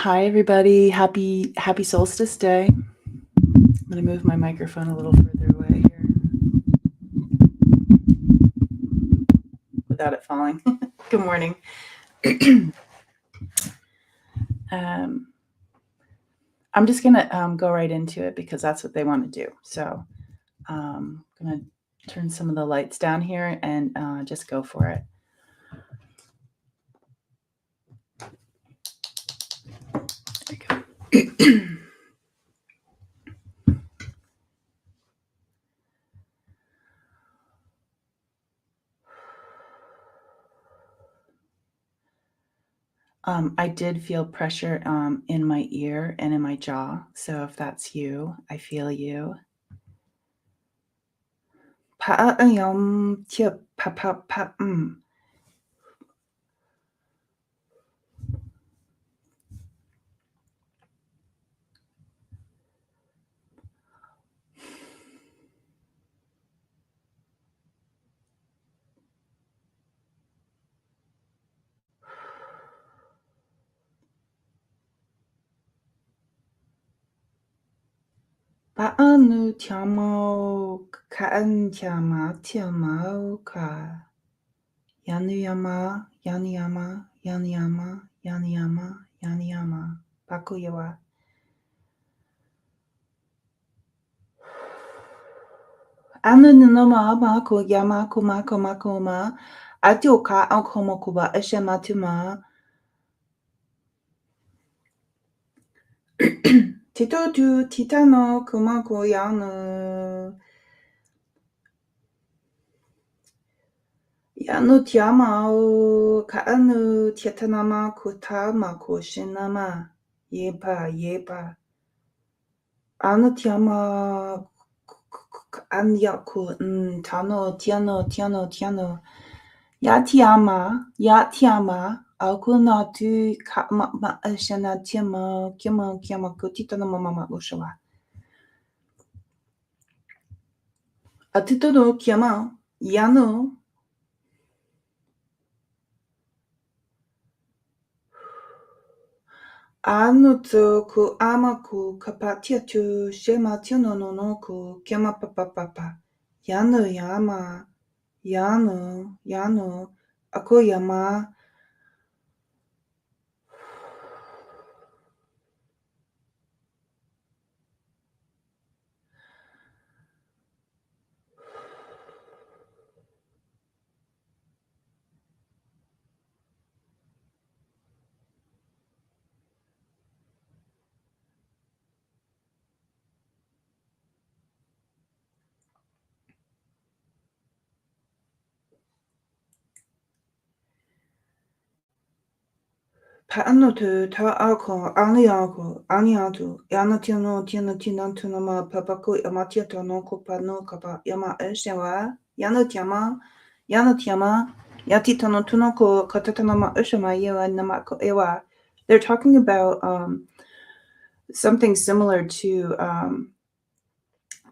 Hi, everybody. Happy Solstice Day. I'm going to move my microphone a little further away here without it falling. Good morning. I'm just going to go right into it because that's what they want to do. So I'm going to turn some of the lights down here and just go for it. There you go. I did feel pressure in my ear and in my jaw. So if that's you, I feel you. Pa pa pa pa. Paanu tiamo kaan tiama tiamao ka yanuyama yanuyama yanuyama yanuyama yanuyama pakuyawa. Anu nunoma mako yama kumako makoma atioka ankomokuba eshematuma. Tito tu titano kumako yanu. Yanu tiamao kaanu tietanama kutama koshinama yepa. Anu tiama anyaku tiano. Yatiama alkunatu kama shana tiama kiama kutitano mama ushawa. Atitono kiama yano. Anuto ku amaku kapatia tu shema tiono no ku kiama papa. Yano akoyama. Paanotu ta alko aniatu yanatino tinantunama papaku amatiato no kopa no kapa yama eshewa yanatiama yatitono tunoko katatanama ushama yewa namako ewa. They're talking about something similar to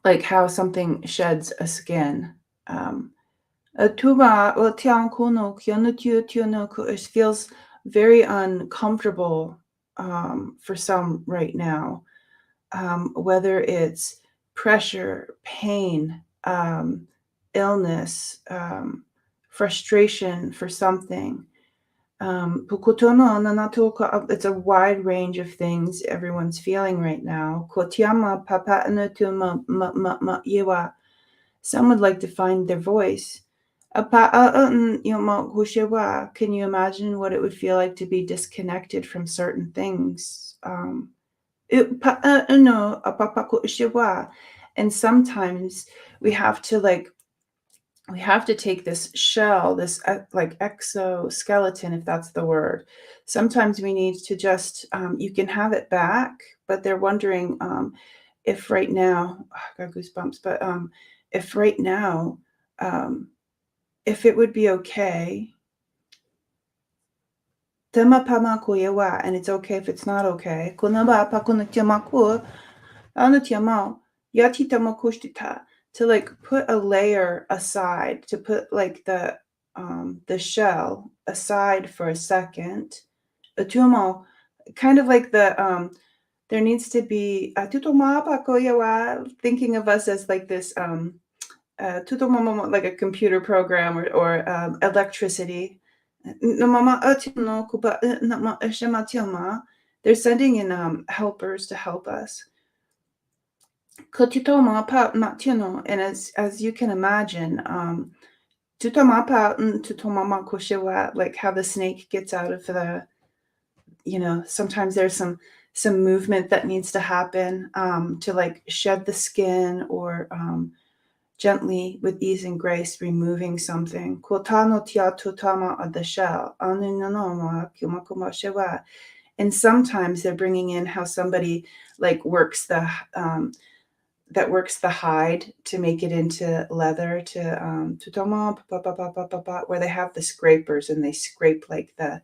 like how something sheds a skin. It feels very uncomfortable for some right now, whether it's pressure, pain, illness, frustration for something. It's a wide range of things everyone's feeling right now. Some would like to find their voice. Can you imagine what it would feel like to be disconnected from certain things? And sometimes we have to take this shell, this like exoskeleton, if that's the word. Sometimes we need to just, you can have it back, but they're wondering if right now, I got goosebumps, but if right now, if it would be okay, and it's okay if it's not okay, to like put a layer aside, to put like the shell aside for a second. kind of like there needs to be thinking of us as like this like a computer program or electricity. They're sending in helpers to help us. And as you can imagine, like how the snake gets out of sometimes there's some movement that needs to happen to like shed the skin or gently with ease and grace removing something. Kotano tia totama of the shell. And sometimes they're bringing in how somebody like works the hide to make it into leather where they have the scrapers and they scrape like the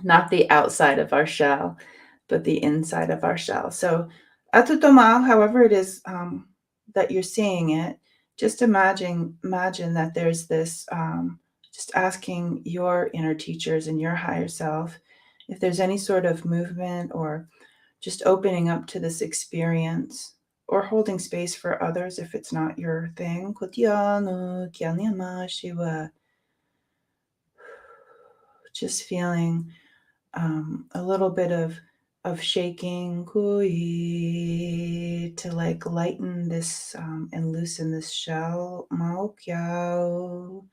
not the outside of our shell, but the inside of our shell. So atutoma, however it is that you're seeing it, just imagine that there's this just asking your inner teachers and your higher self if there's any sort of movement or just opening up to this experience or holding space for others if it's not your thing. Just feeling a little bit of shaking to like lighten this and loosen this shell. Mao kiao,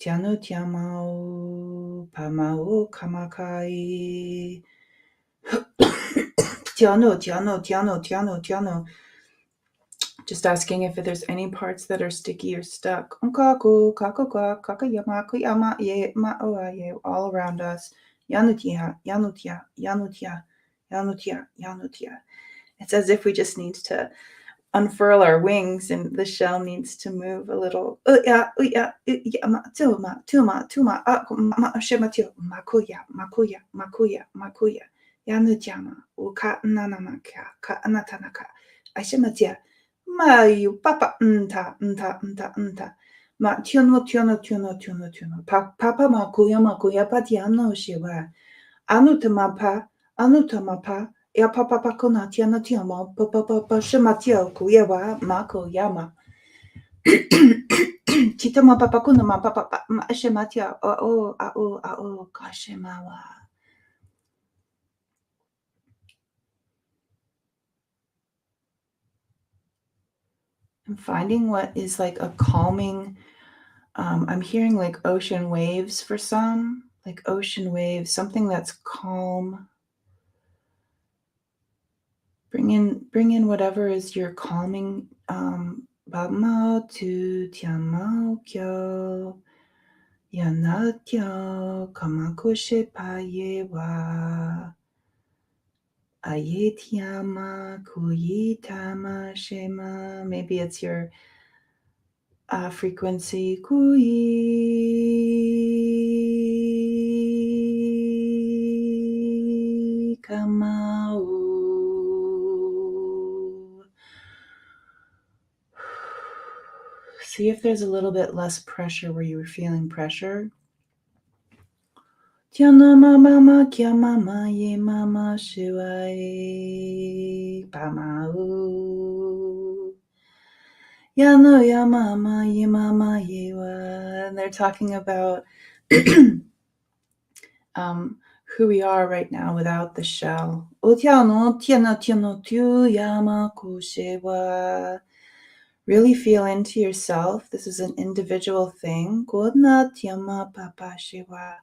tiano tiamao, pamao kamakai. Tiano, tiano, tiano, tiano, tiano. Just asking if there's any parts that are sticky or stuck. All around us. Yanutia, yanutia, yanutia, yanutia, yanutia. It's as if we just need to unfurl our wings and the shell needs to move a little. Makuya. Yanutiama, uka nanamaka, ka anatanaka. Ashematia. Mayu papa nta. Ma tuno. Papa makuya patiano shiva. Anutamapa. Ya papa pakona tiano tiamo. Papa shematio kuyewa mako yama. Chitama papa kuna ma papa ma shematia. Kashemawa. I'm finding what is like a calming, I'm hearing like ocean waves for some, like ocean waves, something that's calm. Bring in whatever is your calming, Bamao tu tiamao kyo, yanatyo kamakoshe paye wa. Ayetiama kuyitama shema. Maybe it's your frequency kui kamau. See if there's a little bit less pressure where you were feeling pressure. Tiana mama kia mama ye mama shiwai pamau. Yano ya mama ye wa. And they're talking about who we are right now without the shell. Otiano tiana tiano tu yama kushewa. Really feel into yourself. This is an individual thing. Godna tiama papa shiwa.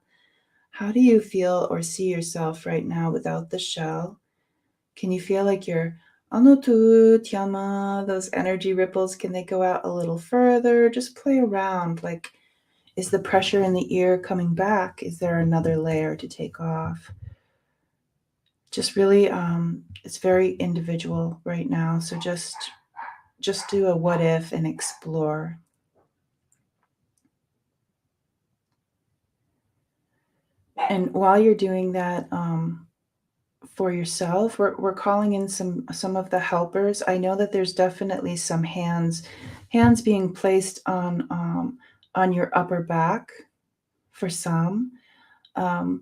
How do you feel or see yourself right now without the shell? Can you feel like you're Anotu, Tiama, those energy ripples, can they go out a little further? Just play around. Like, is the pressure in the ear coming back? Is there another layer to take off? Just really, it's very individual right now. So just do a what if and explore. And while you're doing that, for yourself, we're calling in some of the helpers. I know that there's definitely some hands being placed on your upper back for some, and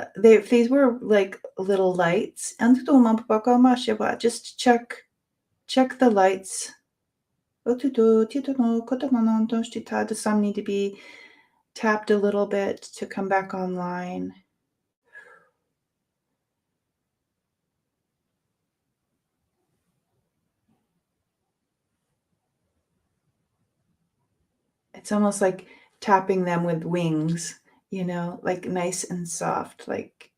if these were like little lights, just check the lights. Does some need to be tapped a little bit to come back online? It's almost like tapping them with wings, like nice and soft, like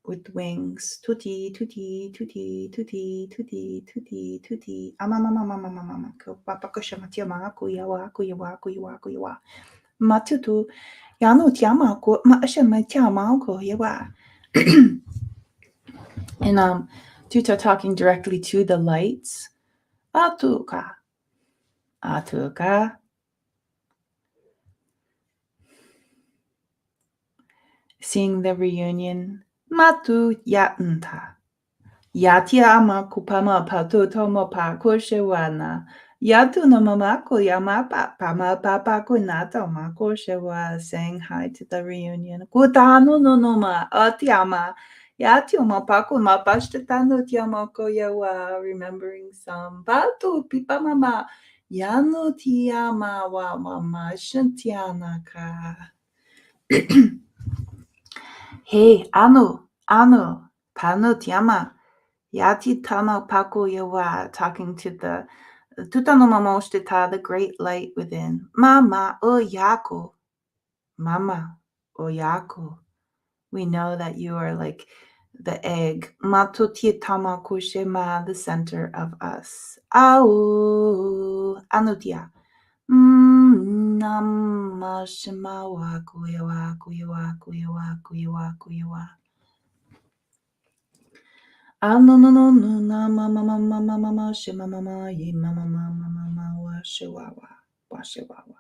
with wings. Tutti, tutti, tutti, tutti, tutti, tutti, tutti. Amamamamamamamama. Papakoshamatiama, kuyawa, kuyawa, kuyawa, kuyawa. Matutu, yanu tiama, maashamatiama, kuyawa. And Tuta talking directly to the lights. Atuka, atuka. Seeing the reunion. Matu yatnta. Yatiama kupama patu tomo pa kushewana. Yatu no mamako yamapa pama papa kunata mako shewa saying hi to the reunion. Kutano no noma atiama. Yatioma paku mapashtetano tiamoko yawa remembering some patu pipa mama. Yano tiama wa mama shantiana ka. Hey, Anu, Pano Tiama, Yati Tama Paku Yawa, talking to the Tutano Mamoshtita, the great light within. Mama Oyako, Mama Oyako. We know that you are like the egg. Matuti Tama Kushema, the center of us. Au Anutia. Namashimawa kuyawa kuyawa kuyawa kuyawa kuyawa. Ah no no no no na mama mama mama mama shima mama ye mama mama mama wa shiwawa wa shiwawa.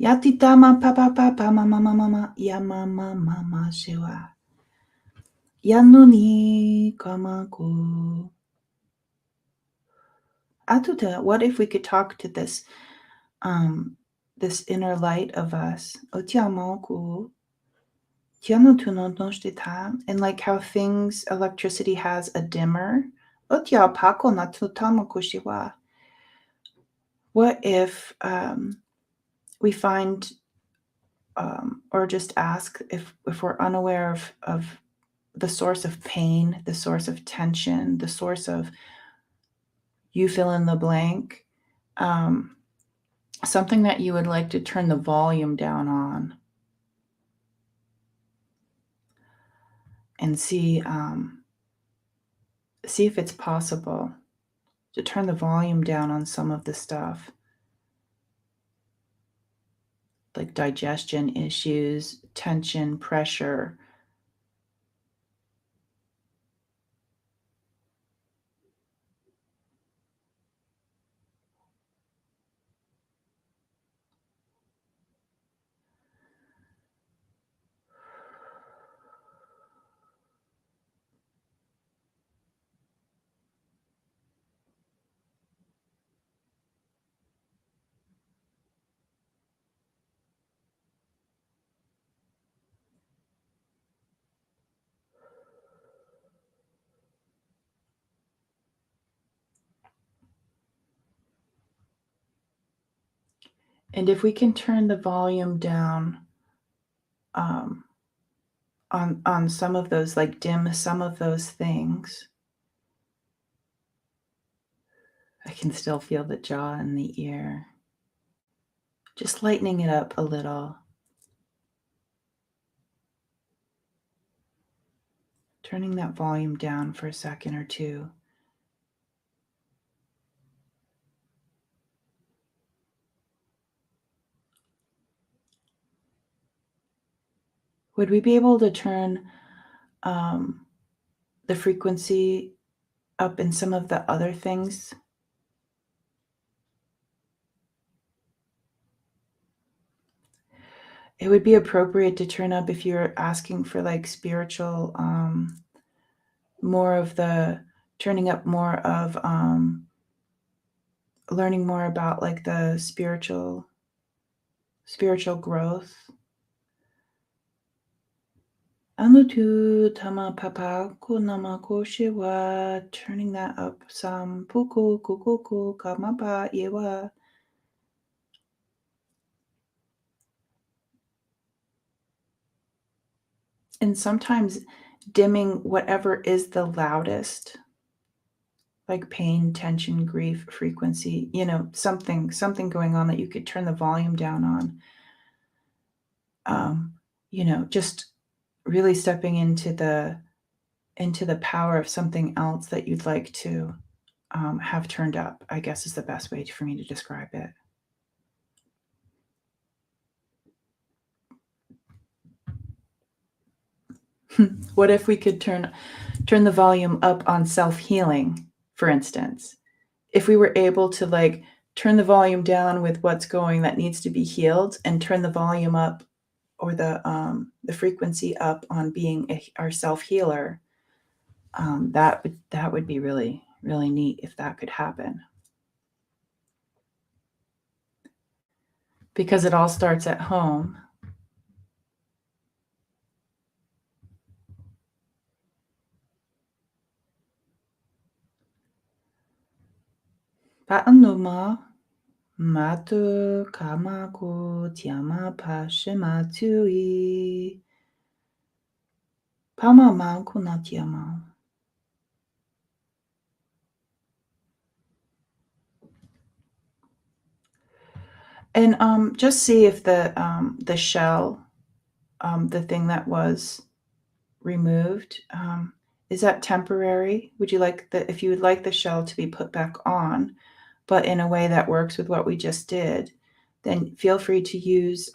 Yatitama papa papa mama mama mama ya mama mama shiwa. Yanuni kamaku. Atuta, what if we could talk to this inner light of us? Otiamoku. And like how electricity has a dimmer. What if we find or just ask if we're unaware of the source of pain, the source of tension, the source of you fill in the blank, something that you would like to turn the volume down on and see if it's possible to turn the volume down on some of the stuff, like digestion issues, tension, pressure. And if we can turn the volume down on some of those, like dim some of those things, I can still feel the jaw and the ear. Just lightening it up a little. Turning that volume down for a second or two. Would we be able to turn the frequency up in some of the other things? It would be appropriate to turn up if you're asking for like spiritual, more of the turning up more of learning more about like the spiritual growth. Anutu tama papa kunama koshiwa, turning that up some puku kukuku kamapa yewa. And sometimes dimming whatever is the loudest, like pain, tension, grief, frequency, something going on that you could turn the volume down on. Just really stepping into the power of something else that you'd like to have turned up, I guess is the best way for me to describe it. What if we could turn the volume up on self-healing, for instance? If we were able to like turn the volume down with what's going that needs to be healed and turn the volume up or the frequency up on being our self-healer, that would be really, really neat if that could happen. Because it all starts at home. Pa'anuma matu kamaku tiama pashimatui. Pama manku na tiama. And just see if the shell, the thing that was removed, is that temporary? Would you like if you would like the shell to be put back on, but in a way that works with what we just did, then feel free to use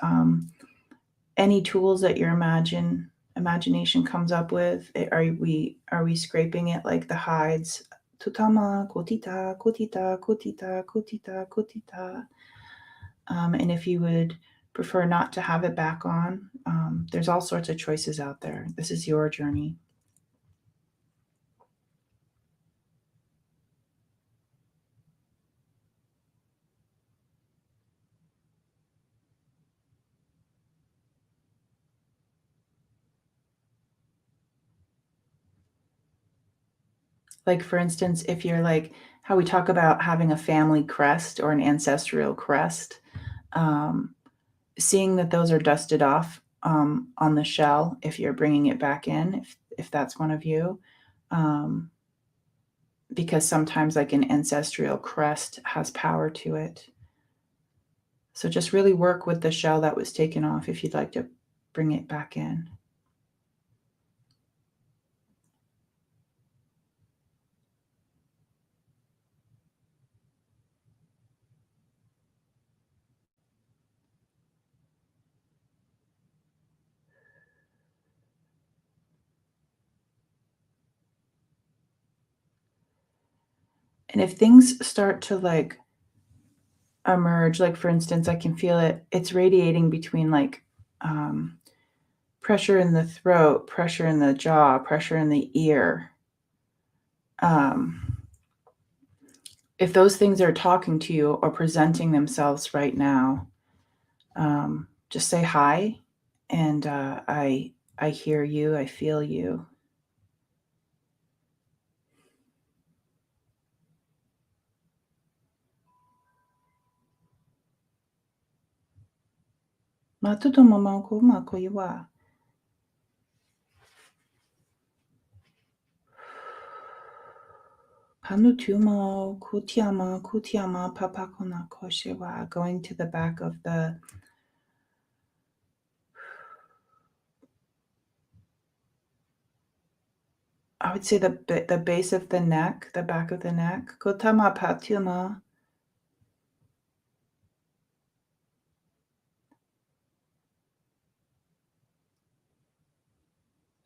any tools that your imagination comes up with. Are we scraping it like the hides? Tutama, kotita, kotita, kotita, kotita, kotita. And if you would prefer not to have it back on, there's all sorts of choices out there. This is your journey. Like, for instance, if you're like how we talk about having a family crest or an ancestral crest, um, seeing that those are dusted off on the shell, if you're bringing it back in, if that's one of you, um, because sometimes like an ancestral crest has power to it. So just really work with the shell that was taken off if you'd like to bring it back in. And if things start to like emerge, like for instance, I can feel it's radiating between like pressure in the throat, pressure in the jaw, pressure in the ear. If those things are talking to you or presenting themselves right now, just say hi, and I hear you, I feel you. Matuto mamanku makoiwa. Panutumo kutiama papakona koshewa. Going to the back of I would say the base of the neck, the back of the neck. Kotama patuma.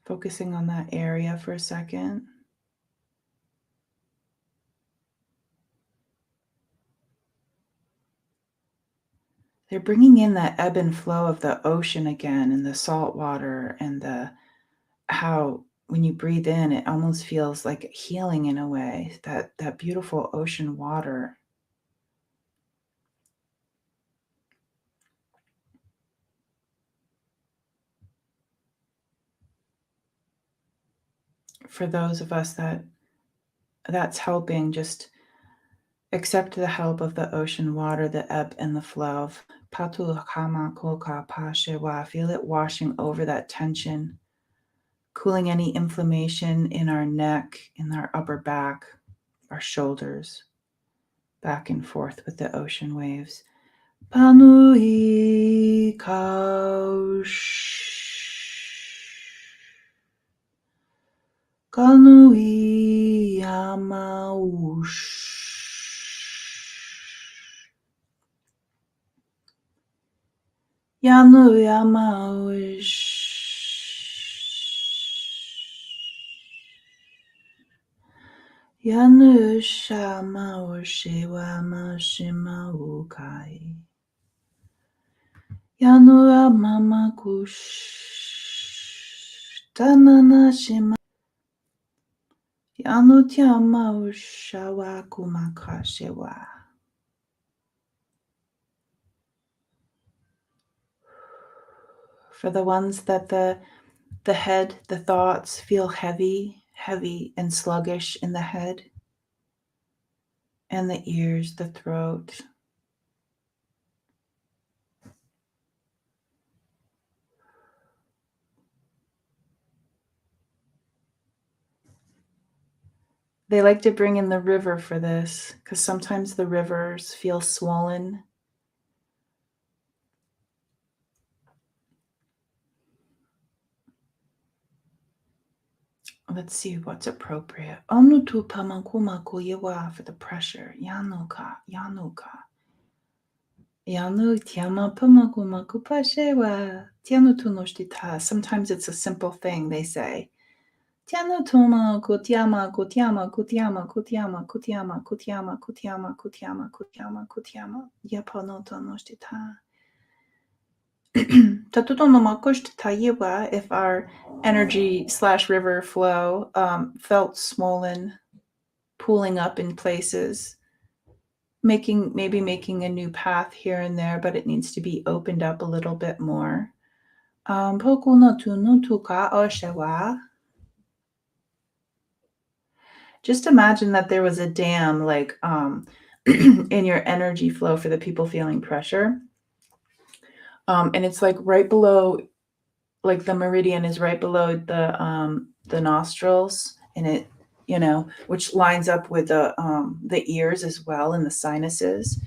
Focusing on that area for a second. They're bringing in that ebb and flow of the ocean again and the salt water and how when you breathe in, it almost feels like healing in a way, that beautiful ocean water. for those of us that's helping, just accept the help of the ocean water, the ebb and the flow. Feel it washing over that tension, cooling any inflammation in our neck, in our upper back, our shoulders, back and forth with the ocean waves. Panui kaush. Kanui Yamaush. Yanu Yamaush. Yanu Shamaushi Wamashima Ukai. Yanu Amamakush. Tanana Shima. Yanu Tiamaushwa Kumakashewa. For the ones that the head, the thoughts feel heavy and sluggish in the head and the ears, the throat. They like to bring in the river for this because sometimes the rivers feel swollen. Let's see what's appropriate. Onutu pamakumaku yewa for the pressure. Yanuka. Yanu tiama pamakumaku pashewa. Tianutu noshtita. Sometimes it's a simple thing they say. Tiano toma kutiama kutiama kutiama kutiama kutiama kutiama kutiama kutiama kutiama kutiama yaponoto noshita. Tatuto no makoshita yewa if our energy / river flow felt swollen, pooling up in places, maybe making a new path here and there, but it needs to be opened up a little bit more. Poku no tu no tuka oshewa. Just imagine that there was a dam like in your energy flow for the people feeling pressure. And it's like right below, like the meridian is right below the nostrils, and it, which lines up with the ears as well and the sinuses.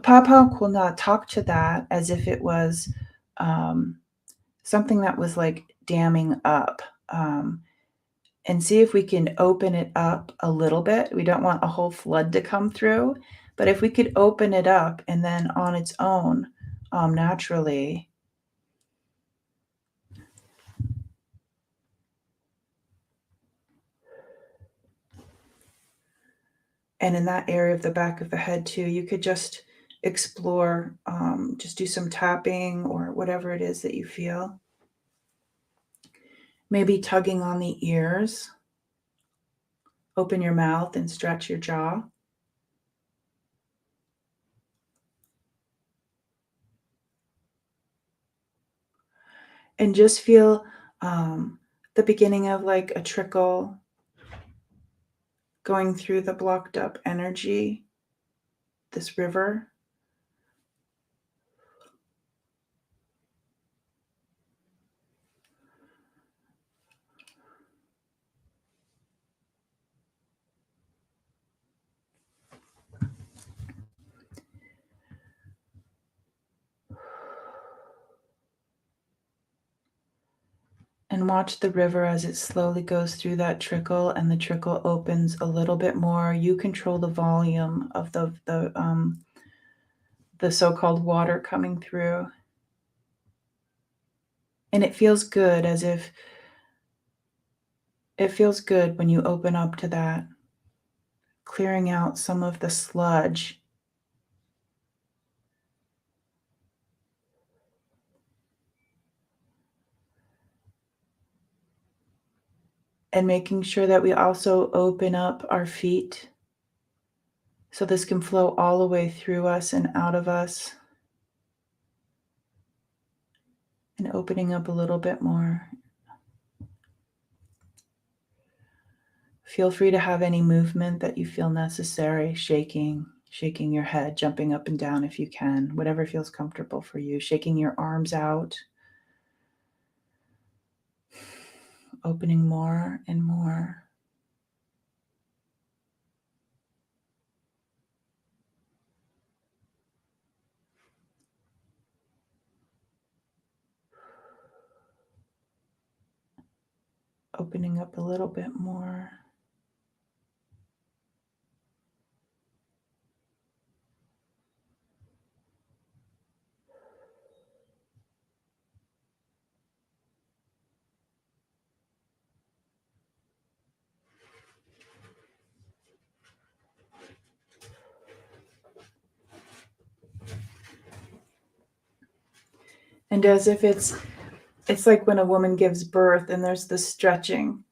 Papa Kuna talk to that as if it was something that was like damming up. And see if we can open it up a little bit. We don't want a whole flood to come through, but if we could open it up and then on its own, naturally. And in that area of the back of the head too, you could just explore, just do some tapping or whatever it is that you feel. Maybe tugging on the ears. Open your mouth and stretch your jaw. And just feel the beginning of like a trickle going through the blocked up energy, this river. And watch the river as it slowly goes through that trickle, and the trickle opens a little bit more. You control the volume of the so-called water coming through. And it feels good, as if it feels good when you open up to that, clearing out some of the sludge. And making sure that we also open up our feet so this can flow all the way through us and out of us. And opening up a little bit more. Feel free to have any movement that you feel necessary, shaking your head, jumping up and down if you can, whatever feels comfortable for you, shaking your arms out, opening more and more. Opening up a little bit more. And as if it's like when a woman gives birth and there's the stretching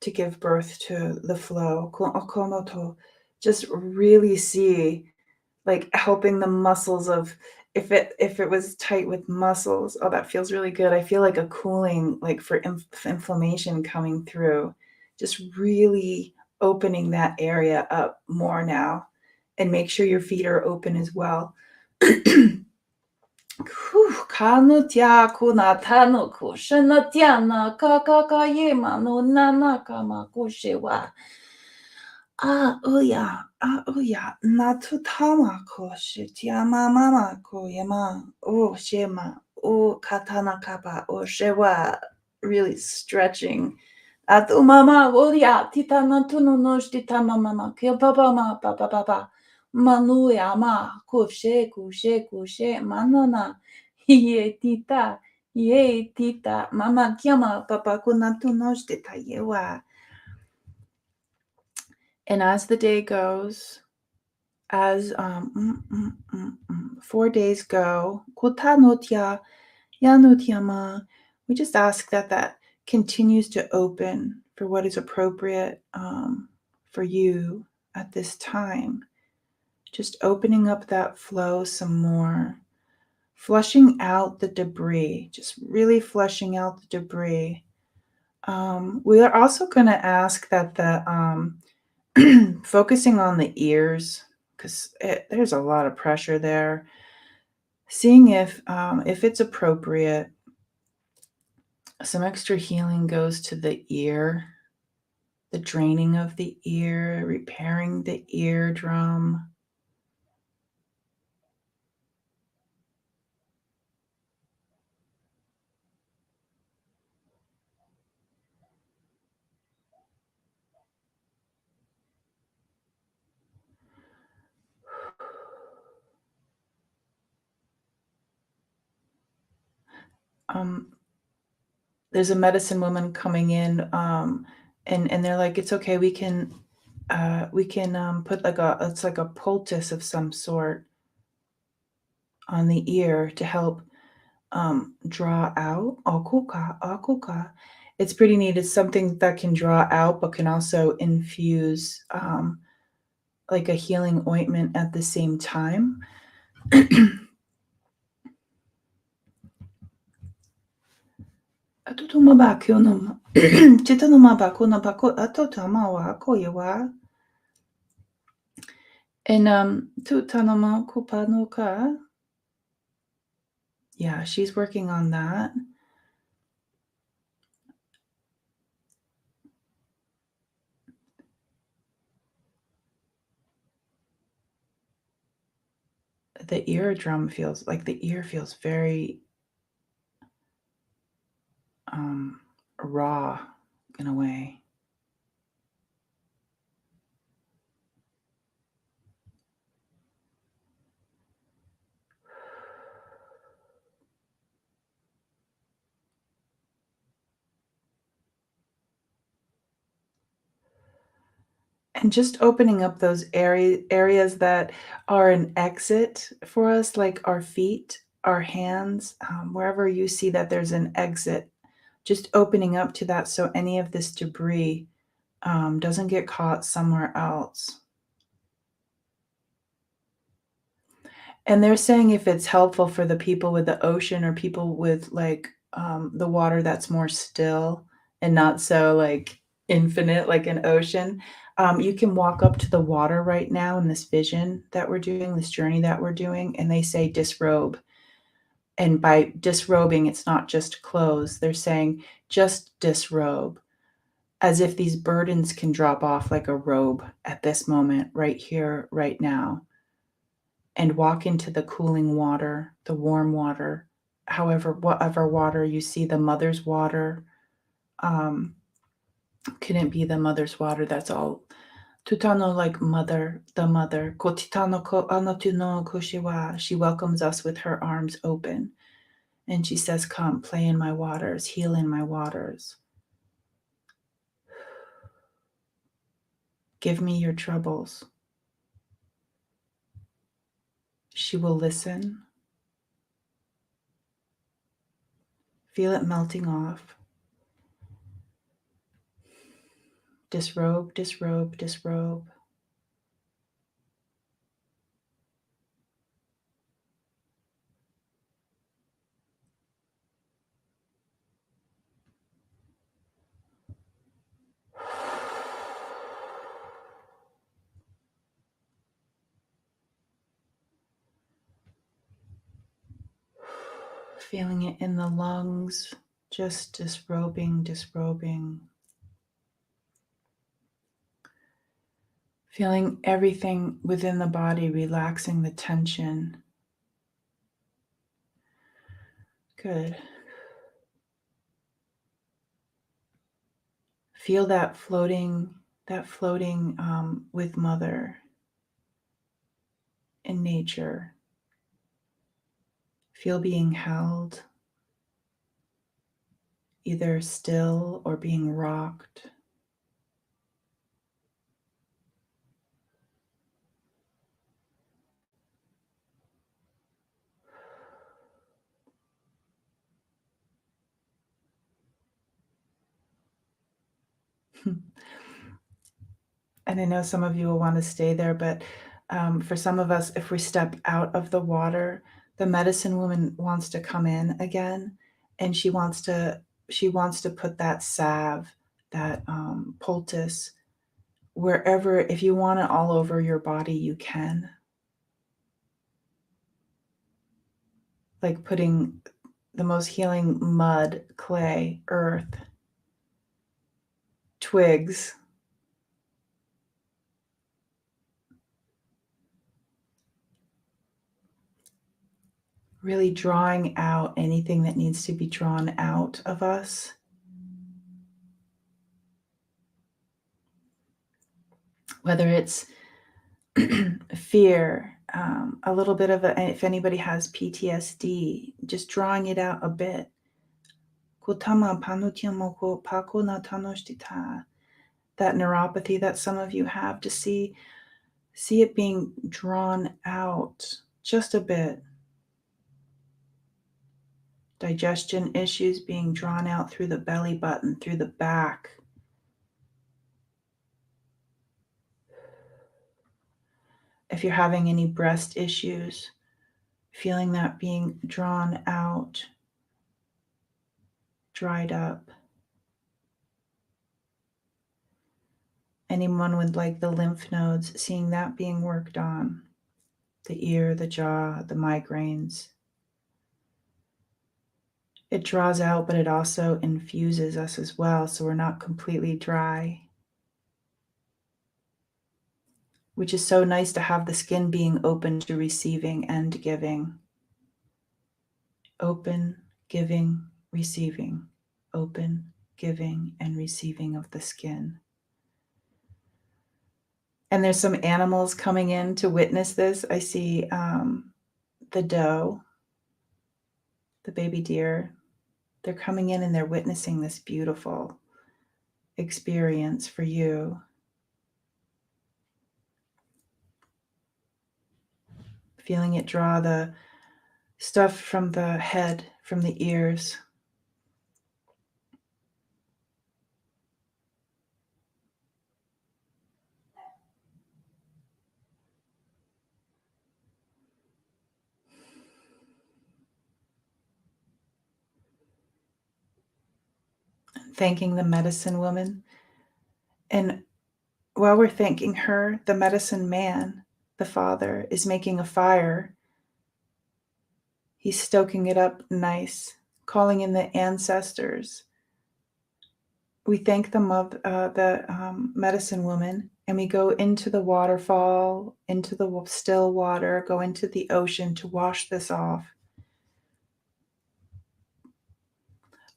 to give birth to the flow. Okonoto. Just really see like helping the muscles of if it was tight with muscles, oh, that feels really good. I feel like a cooling, like for inflammation coming through, just really opening that area up more now, and make sure your feet are open as well. Kanutia kunatano kushanatiana kakakayema no nanakama kushewa. Oh yeah, natutama ko shitiama mama ko yama, oh shema, oh katana kapa, oh shewa, really stretching. Atu mama, oh yeah, titana tuno no shtitama mama, kyo papa ma papa papa, manu yama, kushe, manana, ye tita, mama kyama, papa kunatu no shtita yewa. And as the day goes, as 4 days go, kotanotya, yanotyama, we just ask that that continues to open for what is appropriate for you at this time. Just opening up that flow some more, flushing out the debris, just really flushing out the debris. We are also going to ask that the focusing on the ears, because there's a lot of pressure there. Seeing if it's appropriate, some extra healing goes to the ear, the draining of the ear, repairing the eardrum. There's a medicine woman coming in, and they're like, it's okay, we can put like it's like a poultice of some sort on the ear to help draw out. Akuka. It's pretty neat. It's something that can draw out but can also infuse like a healing ointment at the same time. And tutanoma kupanoka. Yeah, she's working on that. The eardrum feels like the ear feels very raw in a way. And just opening up those areas that are an exit for us, like our feet, our hands, wherever you see that there's an exit, just opening up to that so any of this debris doesn't get caught somewhere else. And they're saying if it's helpful for the people with the ocean or people with like the water that's more still and not so like infinite, like an ocean. You can walk up to the water right now in this vision that we're doing, this journey that we're doing, and they say disrobe. And by disrobing, it's not just clothes. They're saying just disrobe, as if these burdens can drop off like a robe at this moment, right here, right now, and walk into the cooling water, the warm water, however, whatever water you see, the mother's water. Um, couldn't be the mother's water. That's all. Tutano, like mother, the mother. Kotitano ko anotuno koshiwa. She welcomes us with her arms open. And she says, come, play in my waters, heal in my waters. Give me your troubles. She will listen. Feel it melting off. Disrobe, disrobe, disrobe. Feeling it in the lungs, just disrobing, disrobing. Feeling everything within the body, relaxing the tension. Good. Feel that floating with Mother in nature. Feel being held, either still or being rocked. And I know some of you will want to stay there, but for some of us, if we step out of the water, the medicine woman wants to come in again, and she wants to put that salve, that poultice, wherever. If you want it all over your body, you can. Like putting the most healing mud, clay, earth, twigs, really drawing out anything that needs to be drawn out of us. Whether it's fear, a little bit of if anybody has PTSD, just drawing it out a bit. That neuropathy that some of you have, to see it being drawn out just a bit. Digestion issues being drawn out through the belly button, through the back. If you're having any breast issues, feeling that being drawn out, dried up. Anyone with like the lymph nodes, seeing that being worked on. The ear, the jaw, the migraines. It draws out, but it also infuses us as well, so we're not completely dry. Which is so nice to have the skin being open to receiving and giving. Open, giving, receiving. Open, giving, and receiving of the skin. And there's some animals coming in to witness this. I see the doe, the baby deer. They're coming in and they're witnessing this beautiful experience for you. Feeling it draw the stuff from the head, from the ears. Thanking the medicine woman And while we're thanking her, the medicine man, the father, is making a fire. He's stoking it up nice, calling in the ancestors. We thank the medicine woman, and we go into the waterfall, into the still water, go into the ocean to wash this off.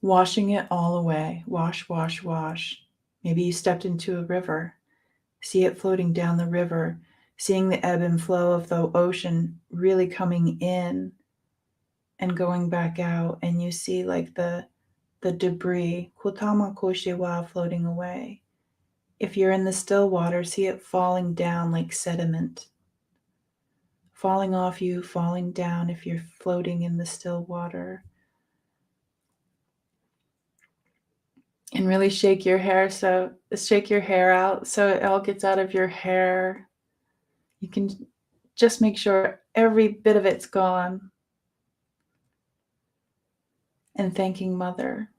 Washing it all away. Wash, wash, wash. Maybe you stepped into a river. See it floating down the river, seeing the ebb and flow of the ocean really coming in and going back out, and you see like the debris, kutama koshiwa, floating away. If you're in the still water, see it falling down like sediment, falling off you, falling down if you're floating in the still water. And really shake your hair out so it all gets out of your hair. You can just make sure every bit of it's gone. And thanking Mother.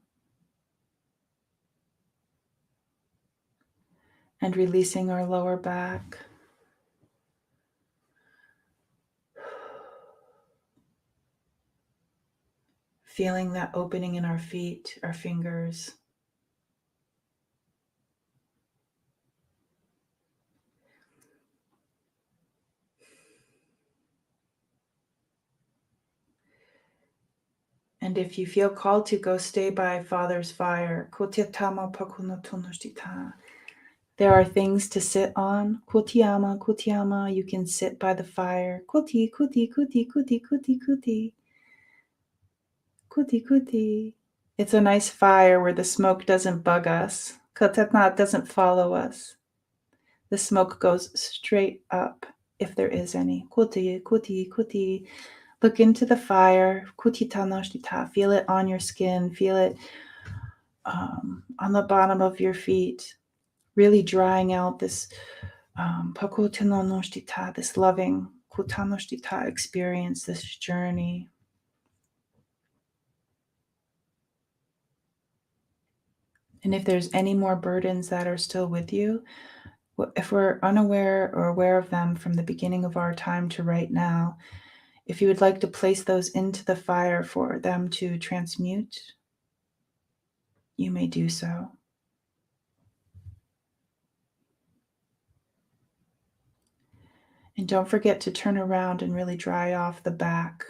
And releasing our lower back. Feeling that opening in our feet, our fingers. And if you feel called to, go stay by Father's fire. There are things to sit on. Kutiama, kutiama. You can sit by the fire. Kuti, kuti, kuti, kuti, kuti, kuti. Kuti, kuti. It's a nice fire where the smoke doesn't bug us. Katatna doesn't follow us. The smoke goes straight up, if there is any. Kuti, kuti, kuti. Look into the fire. Kutita noshtita. Feel it on your skin. Feel it on the bottom of your feet. Really drying out this pakoteno noshtita, this loving kutanoshtita experience, this journey. And if there's any more burdens that are still with you, if we're unaware or aware of them from the beginning of our time to right now, if you would like to place those into the fire for them to transmute, you may do so. And don't forget to turn around and really dry off the back.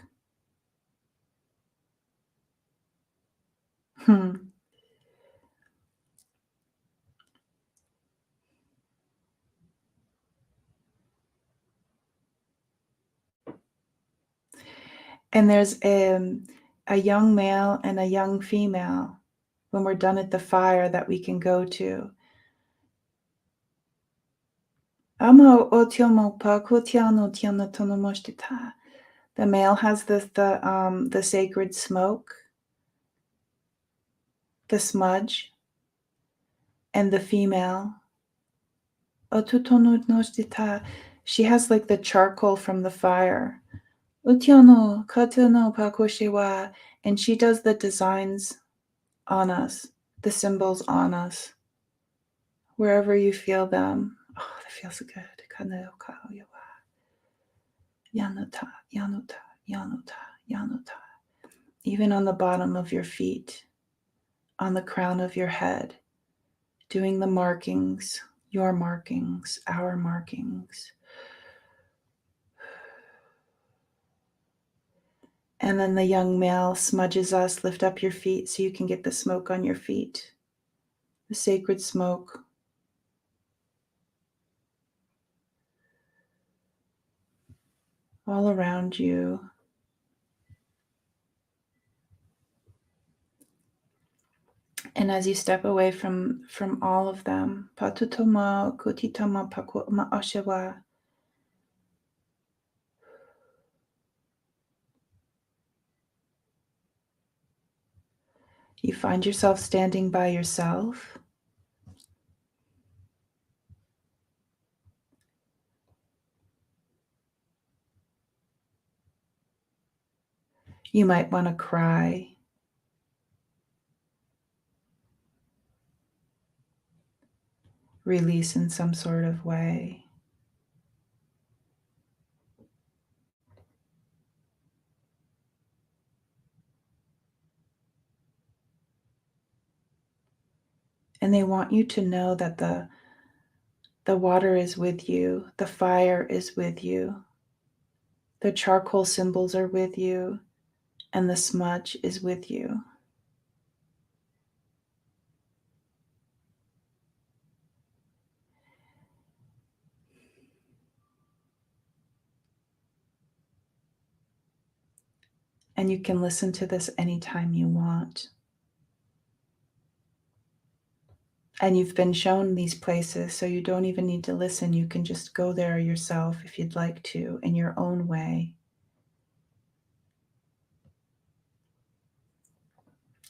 And there's a young male and a young female when we're done at the fire that we can go to. The male has the sacred smoke, the smudge, and the female, she has like the charcoal from the fire. And she does the designs on us, the symbols on us, wherever you feel them. Oh, that feels good. Yanuta, yanuta, yanuta, yanuta. Even on the bottom of your feet, on the crown of your head, doing the markings, your markings, our markings. And then the young male smudges us. Lift up your feet so you can get the smoke on your feet, the sacred smoke. All around you. And as you step away from all of them, patutoma, kutitama, pakuma ashewa. You find yourself standing by yourself. You might want to cry. release in some sort of way. And they want you to know that the water is with you, the fire is with you, the charcoal symbols are with you, and the smudge is with you. And you can listen to this anytime you want. And you've been shown these places, so you don't even need to listen. You can just go there yourself if you'd like to, in your own way.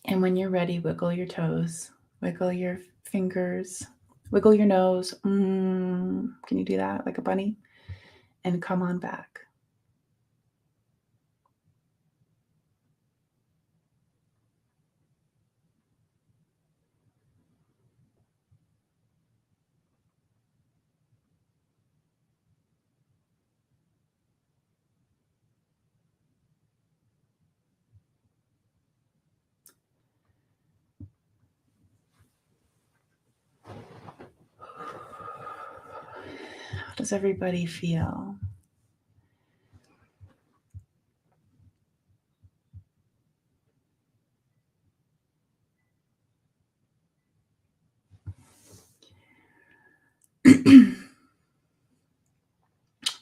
And when you're ready, wiggle your toes, wiggle your fingers, wiggle your nose. Can you do that like a bunny? And come on back. How does everybody feel?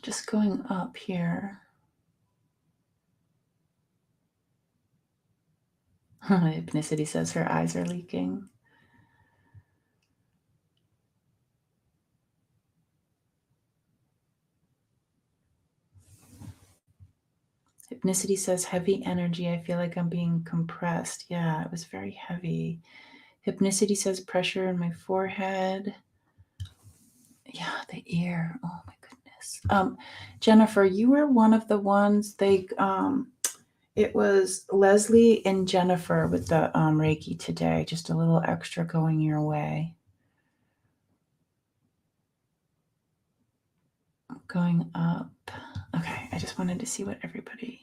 Just going up here. Hypnicity says her eyes are leaking. Hypnicity says heavy energy. I feel like I'm being compressed. Yeah, it was very heavy. Hypnicity says pressure in my forehead. Yeah, the ear. Oh my goodness. Jennifer, you were one of the ones it was Leslie and Jennifer with the Reiki today. Just a little extra going your way. Going up. Okay, I just wanted to see what everybody.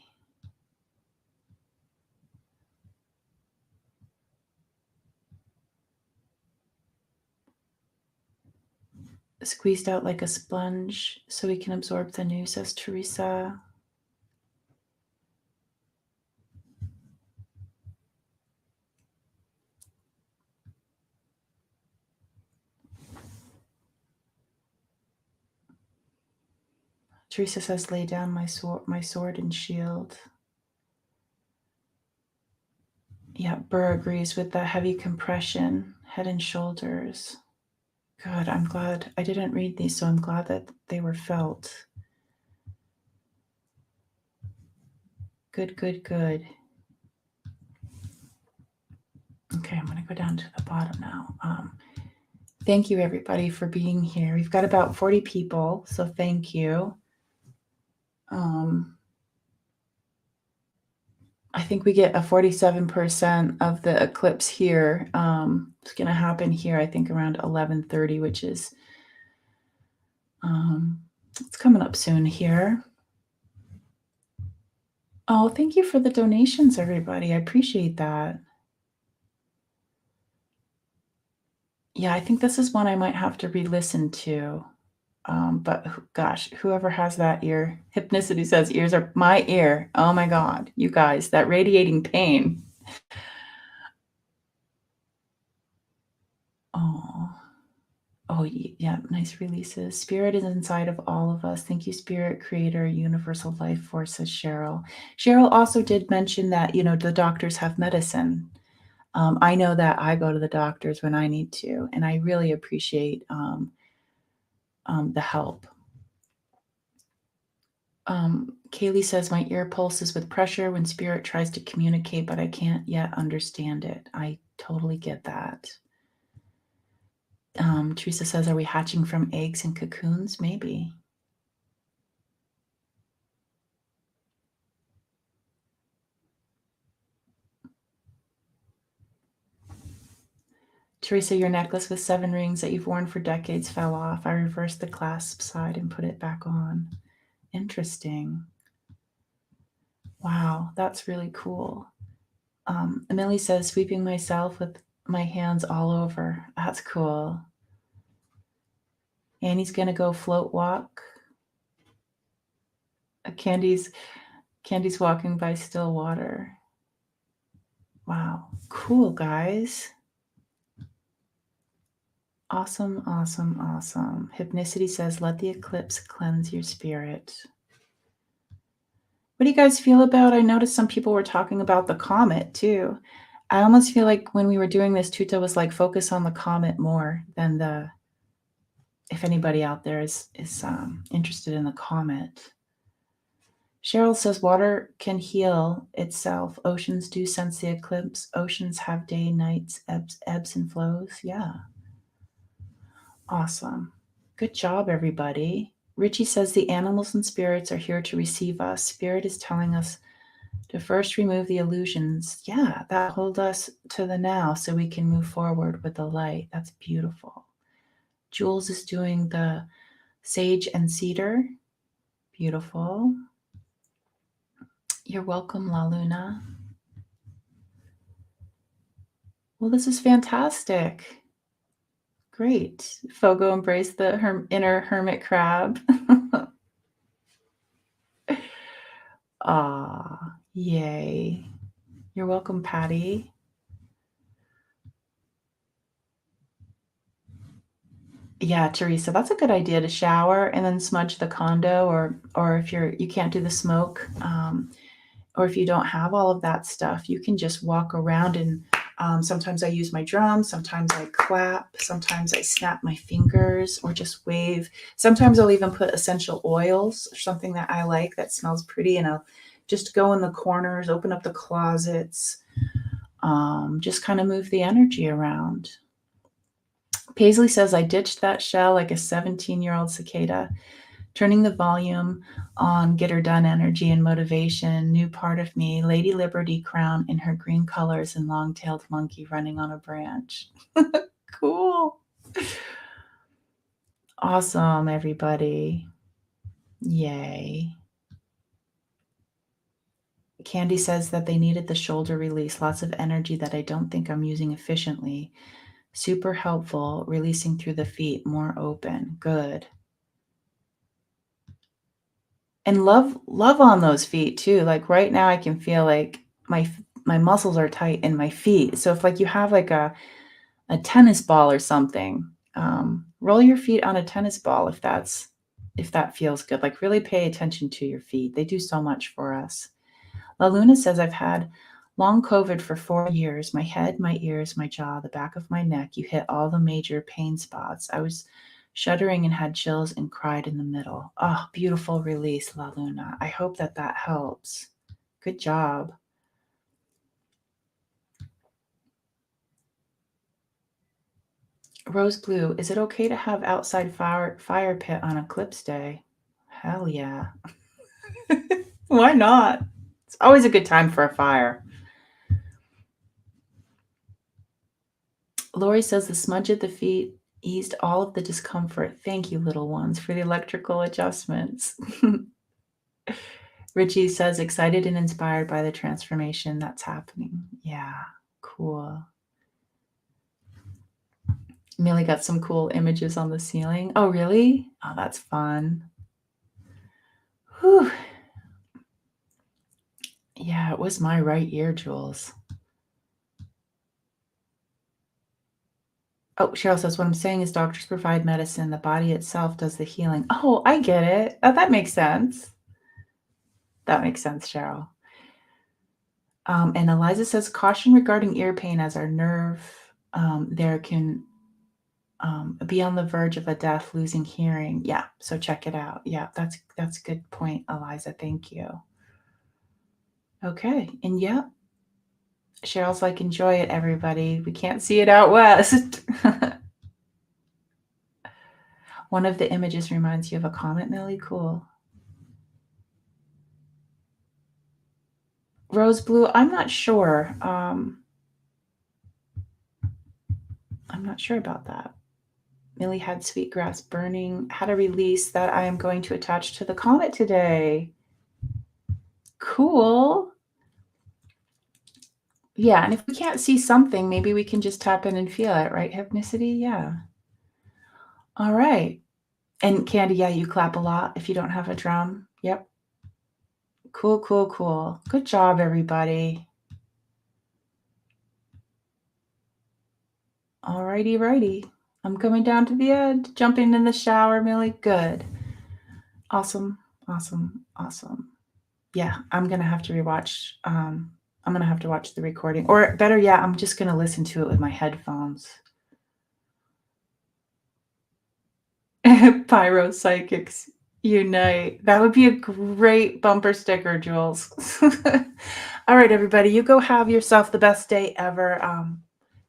Squeezed out like a sponge so we can absorb the new, says Teresa. Teresa says, lay down my sword and shield. Yeah, Burr agrees with the heavy compression, head and shoulders. Good, I'm glad. I didn't read these, so I'm glad that they were felt. Good, good, good. Okay, I'm going to go down to the bottom now. Thank you, everybody, for being here. We've got about 40 people, so thank you. I think we get a 47% of the eclipse here. It's going to happen here, I think, around 11:30, which is it's coming up soon here. Oh, thank you for the donations, everybody. I appreciate that. Yeah, I think this is one I might have to re-listen to. But gosh, whoever has that ear, Hypnicity says ears are my ear. Oh my God, you guys, that radiating pain. Oh, yeah, nice releases. Spirit is inside of all of us. Thank you, Spirit, Creator, Universal Life Force, says Cheryl. Cheryl also did mention that, the doctors have medicine. I know that I go to the doctors when I need to, and I really appreciate the help. Kaylee says, my ear pulses with pressure when Spirit tries to communicate, but I can't yet understand it. I totally get that. Teresa says, are we hatching from eggs and cocoons? Maybe. Teresa, your necklace with 7 rings that you've worn for decades fell off. I reversed the clasp side and put it back on. Interesting. Wow, that's really cool. Emily says, sweeping myself with my hands all over. That's cool. Annie's gonna go float walk. Candy's walking by still water. Wow, cool guys. Awesome, awesome, awesome. Hypnicity says, let the eclipse cleanse your spirit. What do you guys feel about? I noticed some people were talking about the comet too. I almost feel like when we were doing this, Tuta was like, focus on the comet more than the, if anybody out there is interested in the comet. Cheryl says water can heal itself. Oceans do sense the eclipse. Oceans have day, nights, ebbs and flows. Yeah. Awesome. Good job, everybody. Richie says the animals and spirits are here to receive us. Spirit is telling us to first remove the illusions. Yeah, that hold us to the now so we can move forward with the light. That's beautiful. Jules is doing the sage and cedar. Beautiful. You're welcome, La Luna. Well, this is fantastic. Great. Fogo embraced the inner hermit crab. Ah, yay. You're welcome, Patty. Yeah, Teresa, that's a good idea to shower and then smudge the condo, or if you can't do the smoke, or if you don't have all of that stuff, you can just walk around and sometimes I use my drum, sometimes I clap, sometimes I snap my fingers or just wave. Sometimes I'll even put essential oils or something that I like that smells pretty, and I'll just go in the corners, open up the closets, just kind of move the energy around. Paisley says, I ditched that shell like a 17-year-old cicada, turning the volume on, get her done energy and motivation. New part of me, Lady Liberty crown in her green colors and long-tailed monkey running on a branch. Cool. Awesome, everybody. Yay. Candy says that they needed the shoulder release, lots of energy that I don't think I'm using efficiently. Super helpful, releasing through the feet, more open. Good. And love on those feet too. Like right now I can feel like my muscles are tight in my feet. So if like you have like a tennis ball or something, roll your feet on a tennis ball if that feels good. Like really pay attention to your feet. They do so much for us. La Luna says, I've had long COVID for 4 years. My head, my ears, my jaw, the back of my neck. You hit all the major pain spots. I was shuddering and had chills and cried in the middle. Oh, beautiful release, La Luna. I hope that helps. Good job. Rose Blue, is it okay to have outside fire pit on Eclipse Day? Hell yeah. Why not? It's always a good time for a fire. Lori says the smudge at the feet eased all of the discomfort. Thank you, little ones, for the electrical adjustments. Richie says excited and inspired by the transformation that's happening. Yeah, cool. Millie got some cool images on the ceiling. Oh, really? Oh, that's fun. Whew. Yeah, it was my right ear, Jules. Oh, Cheryl says, what I'm saying is doctors provide medicine. The body itself does the healing. Oh, I get it. Oh, that makes sense. That makes sense, Cheryl. And Eliza says, caution regarding ear pain as our nerve there can be on the verge of a death, losing hearing. Yeah, so check it out. Yeah, that's a good point, Eliza. Thank you. Okay, and yeah, Cheryl's like, enjoy it, everybody. We can't see it out west. One of the images reminds you of a comet, Millie. Cool. Rose Blue, I'm not sure. I'm not sure about that. Millie had sweetgrass burning, had a release that I am going to attach to the comet today. Cool. Yeah, and if we can't see something, maybe we can just tap in and feel it, right? Hypnicity? Yeah. All right. And Candy, yeah, you clap a lot if you don't have a drum. Yep. Cool, cool, cool. Good job, everybody. All righty, righty. I'm coming down to the end, jumping in the shower, Millie. Good. Awesome, awesome, awesome. Yeah, I'm gonna have to rewatch. I'm gonna have to watch the recording, or better yet, I'm just gonna listen to it with my headphones. Pyro psychics unite. That would be a great bumper sticker, Jules. All right, everybody, you go have yourself the best day ever.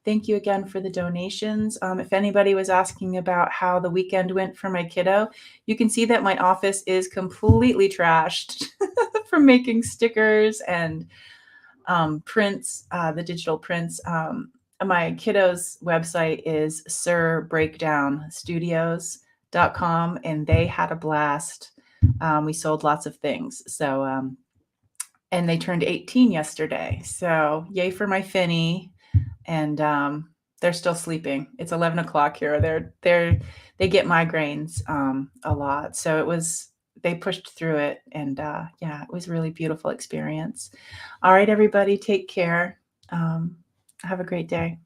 Thank you again for the donations. If anybody was asking about how the weekend went for my kiddo, you can see that my office is completely trashed from making stickers and prints, the digital prints. My kiddo's website is sirbreakdownstudios.com, and they had a blast. We sold lots of things. So, and they turned 18 yesterday. So yay for my Finny. And they're still sleeping. It's 11 o'clock here. They get migraines a lot. So they pushed through it, and yeah, it was a really beautiful experience. All right, everybody, take care. Have a great day.